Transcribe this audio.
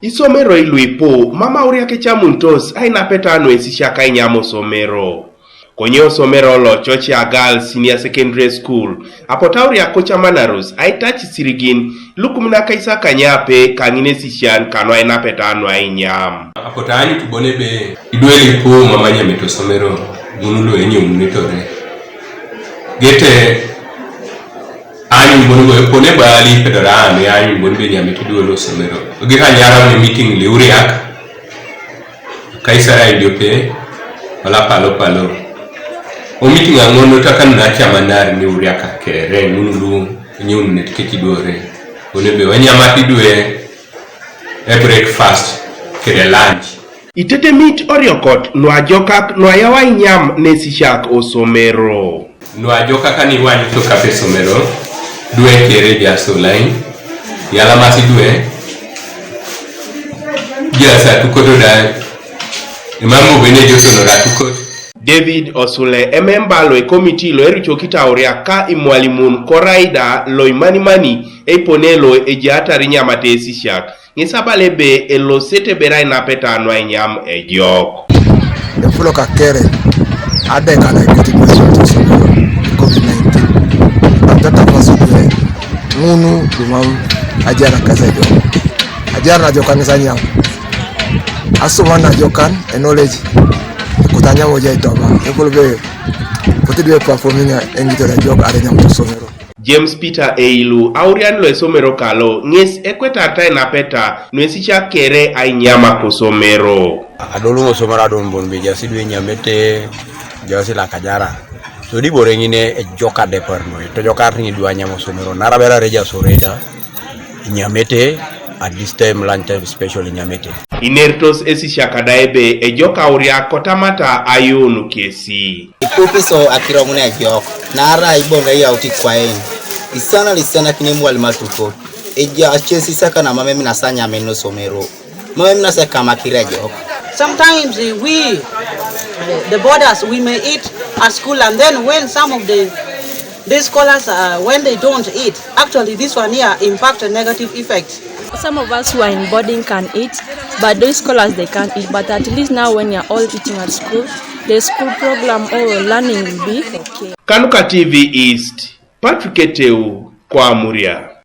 Isomero iluipo, mama Amuria kechamuntos, aina petano Esisiak ainyamo somero. Konye osomero lo choche a girls senior secondary school. Apota Amuria kocha manaros, aitachi sirigin, lukumina kaisa kanyape, kangine Esisiak kano aina petano ainyam. Apota ani tubonebe, idueli po mama nyameto somero, munulo enye umunitore. Gete, ani mbonu pone bali pedorane ani mbonu nyameto duelo somero. Gita nyara ni meeting liuriak kaisara idiope wala palo o meeting angono takan na chamanari ni uriaka kere nunu nyun netiketi dore onebe wanyamati due breakfast kere lunch itete meet oriokot no ajokak no ayawa inyam ne Esisiak osomero no ajoka kani wanyu to kafe somero due kere jaso line yala masi due Yes, atukoto da imamu bene joso no ratukoto. David Osule member lo committee lo ericho kita Amuria ka imwalimun koraida lo imani eiponelo ejata rinyamate Esisiak ngisabalebe elo sete berai na peta no inyam ejok the full ka kere adeka na ikoti kwa so COVID-19 atata pasube munu dumam ajara kazajo ajara jokan sanyam asumana jokan knowledge kutanya moja itoba ekolbe potidwe performing engito la job arenya mtusomero James Peter Eilu Aurian lo esomero kalo nges ekweta tai na peta no Esisiak kere ainyama kosomero adolu osomero adon bon be jasidwe nyamete jasila kajara so di borengine e joka de parno to jokar ni duanya mosomero narabera reja soreda nyamete at this time lunch time special nyamete inertos Esisiak adaebe e joka Amuria kotamata ayonu kesi Professor akiromune ajok nara ibonga ya uti kwaen isana lisana kinemu alimatuko eja Esisiak na mama mina sanya meno somero mama mina sa kama kirajok. Sometimes the boarders we may eat at school, and then when some of these scholars when they don't eat, actually this one here impact a negative effect. Some of us who are in boarding can eat, but those scholars they can't eat. But at least now when you're all eating at school, the school program or learning will be okay. Kanuka TV East, Patrick Eteu kwa Amuria.